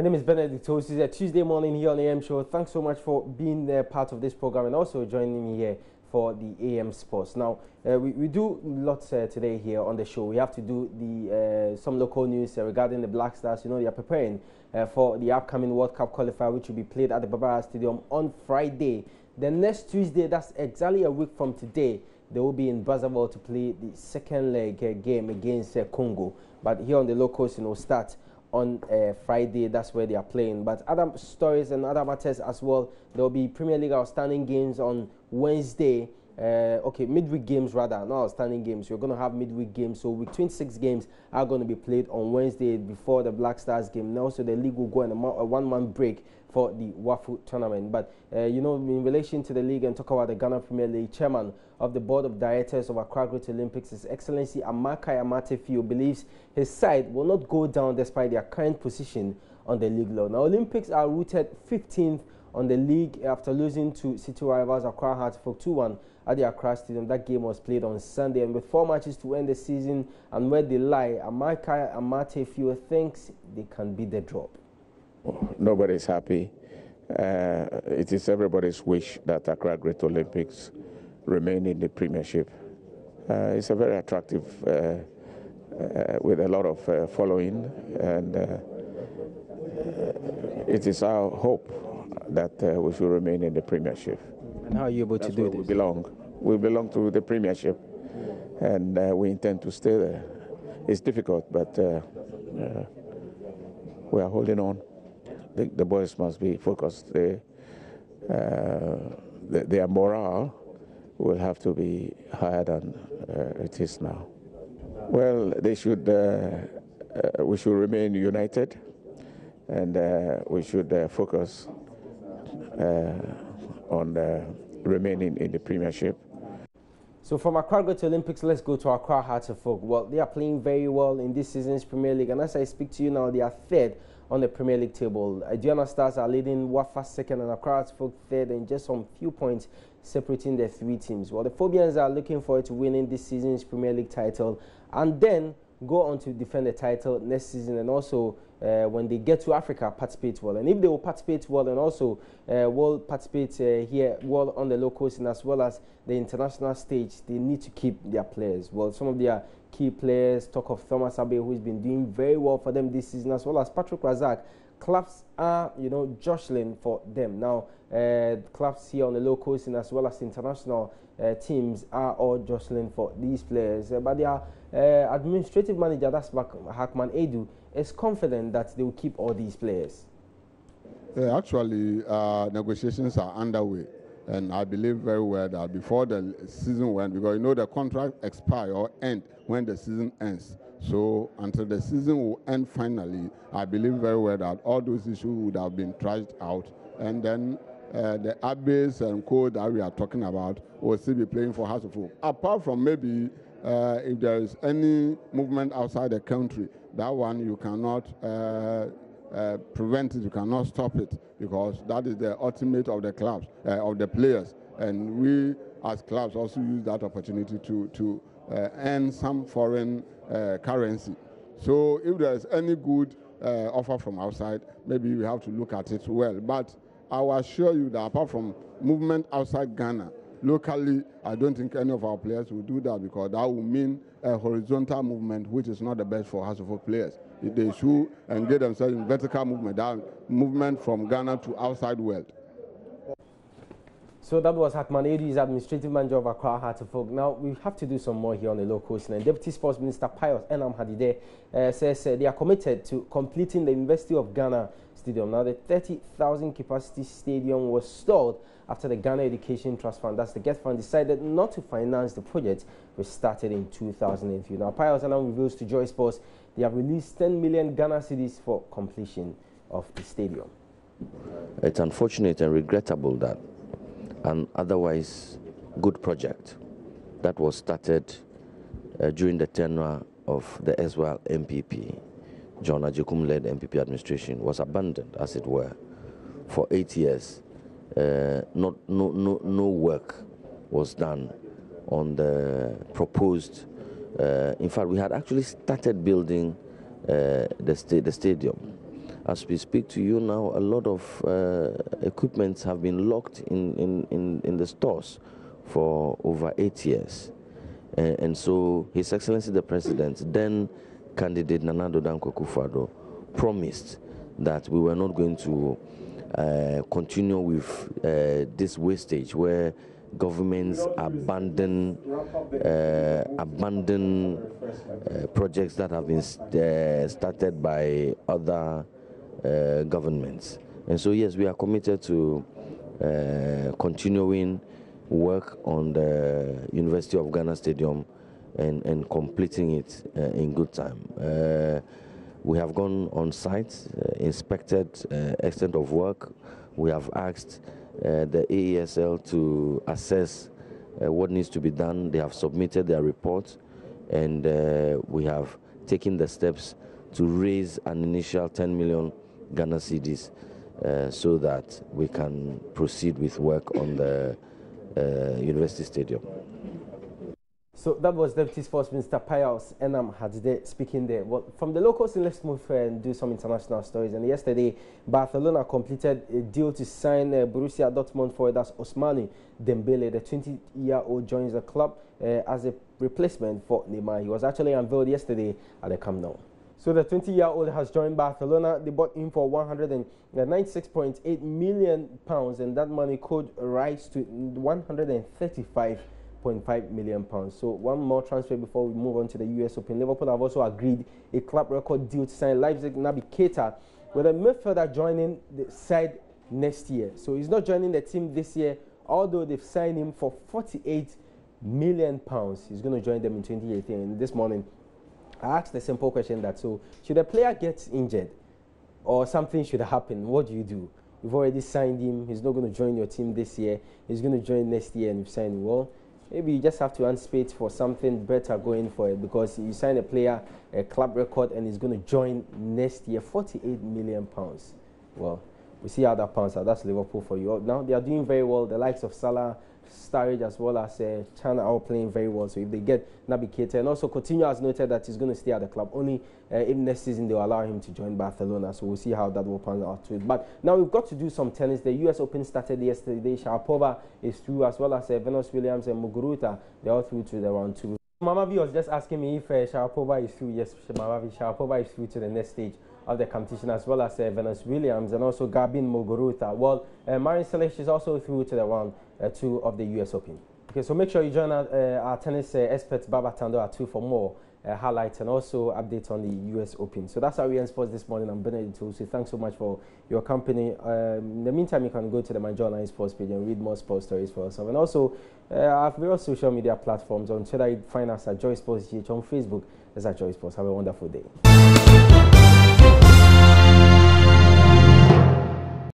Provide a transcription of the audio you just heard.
My name is Benedict. This is a Tuesday morning here on the AM Show. Thanks so much for being part of this program and also joining me here for the AM Sports. Now, we do lots today here on the show. We have to do the some local news regarding the Black Stars. You know, they are preparing for the upcoming World Cup qualifier, which will be played at the Barbara Stadium on Friday. The next Tuesday, that's exactly a week from today, they will be in Brazzaville to play the second leg game against Congo. But here on the locals, you know, start on Friday. That's where they are playing. But other stories and other matters as well. There will be Premier League outstanding games on Wednesday. Midweek games rather, not outstanding games. You're going to have midweek games. So week 26 games are going to be played on Wednesday before the Black Stars game. And also the league will go on a one-month break for the WAFU tournament. But, in relation to the league and talk about the Ghana Premier League, chairman of the board of directors of Accra Great Olympics, His Excellency Amakai Amatefio, believes his side will not go down despite their current position on the league law. Now, Olympics are rooted 15th on the league after losing to city rivals Accra Hearts for 2-1 at the Accra Stadium. That game was played on Sunday, and with 4 matches to end the season and where they lie, Amakai Amatefio thinks they can beat the drop. Nobody's happy. It is everybody's wish that Accra Great Olympics remain in the Premiership. It's a very attractive, with a lot of following, and it is our hope that we should remain in the Premiership. And how are you able to do this? We belong to the Premiership, and we intend to stay there. It's difficult, but we are holding on. The boys must be focused. Their morale will have to be higher than it is now. Well, they should. We should remain united, and we should focus on remaining in the Premiership. So from Accra Great Olympics, let's go to Accra Hearts of Oak. Well, they are playing very well in this season's Premier League, and as I speak to you now, they are third on the Premier League table. Aduana Stars are leading Wafa second and Accra Hearts of Oak third, and just some few points separating the three teams. Well, the Phobians are looking forward to winning this season's Premier League title and then go on to defend the title next season, and also when they get to Africa, participate well. And if they will participate well and also will participate here well on the local scene as well as the international stage, they need to keep their players. Well, some of their key players, talk of Thomas Abe, who's been doing very well for them this season, as well as Patrick Razak. Clubs are, jostling for them. Now, clubs here on the local scene as well as international teams are all jostling for these players. But their administrative manager, that's Hakman Edu, is confident that they will keep all these players. Actually, negotiations are underway. And I believe very well that before the season ends, because the contract expire or end when the season ends. So until the season will end finally, I believe very well that all those issues would have been trashed out. And then the Abbes and co that we are talking about will still be playing for House of Oak. Apart from maybe if there is any movement outside the country, that one you cannot prevent it, you cannot stop it, because that is the ultimate of the clubs, of the players. And we as clubs also use that opportunity to earn some foreign currency. So if there is any good offer from outside, maybe we have to look at it well. But I will assure you that apart from movement outside Ghana, locally, I don't think any of our players will do that, because that will mean a horizontal movement, which is not the best for House of Oak players. They should engage themselves in vertical movement, that movement from Ghana to outside world. So that was Hakman Edu, is administrative manager of Accra Hearts of Oak. Now we have to do some more here on the local scene. And Deputy Sports Minister Pius Enam Hadide says they are committed to completing the University of Ghana Stadium. Now the 30,000 capacity stadium was stalled after the Ghana Education Trust Fund, that's the GET Fund, decided not to finance the project, which started in 2003. Now Pius Enam reveals to Joy Sports they have released 10 million Ghana cedis for completion of the stadium. It's unfortunate and regrettable that an otherwise good project that was started during the tenure of the Ezra MPP, John Ajekum-led MPP administration, was abandoned, as it were, for 8 years. No work was done on the proposed. In fact, we had actually started building the stadium, As we speak to you now, a lot of equipment have been locked in the stores for over 8 years. And so His Excellency the President, then candidate Nana Addo Dankwa Akufo-Addo, promised that we were not going to continue with this wastage where governments abandon projects that have been started by other governments. And so yes, we are committed to continuing work on the University of Ghana Stadium and completing it in good time. We have gone on site, inspected extent of work. We have asked the AESL to assess what needs to be done. They have submitted their report, and we have taken the steps to raise an initial 10 million Ghana cedis so that we can proceed with work on the University Stadium. So that was Deputy Sports Minister Pius Enam Hadide speaking there. Well, from the locals, let's move and do some international stories. And yesterday, Barcelona completed a deal to sign Borussia Dortmund forward Ousmane Dembele. The 20-year-old joins the club as a replacement for Neymar. He was actually unveiled yesterday at the Camp Nou. So the 20-year-old has joined Barcelona. They bought him for £196.8 million, and that money could rise to £135.5 million. So one more transfer before we move on to the US Open. Liverpool have also agreed a club record deal to sign Leipzig Naby Keita, with a midfielder joining the side next year. So he's not joining the team this year, although they've signed him for £48 million. He's going to join them in 2018. And this morning, I asked a simple question that, so should a player get injured or something should happen, what do you do? You've already signed him. He's not going to join your team this year. He's going to join next year, and you've signed him. Well, maybe you just have to anticipate for something better going for it, because you sign a player, a club record, and he's going to join next year, £48 million. Well, we see how that pans out. That's Liverpool for you. Now they are doing very well. The likes of Salah, Sturridge, as well as China are playing very well. So if they get Naby Keita, and also Coutinho has noted that he's going to stay at the club. Only if next season they will allow him to join Barcelona. So we'll see how that will pan out to it. But now we've got to do some tennis. The US Open started yesterday. Sharapova is through, as well as Venus Williams and Muguruza. They're all through to the round 2. Mama V was just asking me if Sharapova is through. Yes, Mama V, Sharapova is through to the next stage of the competition, as well as Venus Williams and also Gabin Muguruza. Well, Marin Cilic is also through to the round 2 of the US Open. Okay, so make sure you join our tennis expert Baba Tando at 2 for more highlights and also updates on the US Open. So that's how we end sports this morning. I'm Benedict Owusu. Thanks so much for your company. In the meantime, you can go to the My Joy Online Sports page and read more sports stories for yourself. And also, our various social media platforms. On Twitter, you find us at Joy Sports GH. On Facebook, it's at Joy Sports. Have a wonderful day.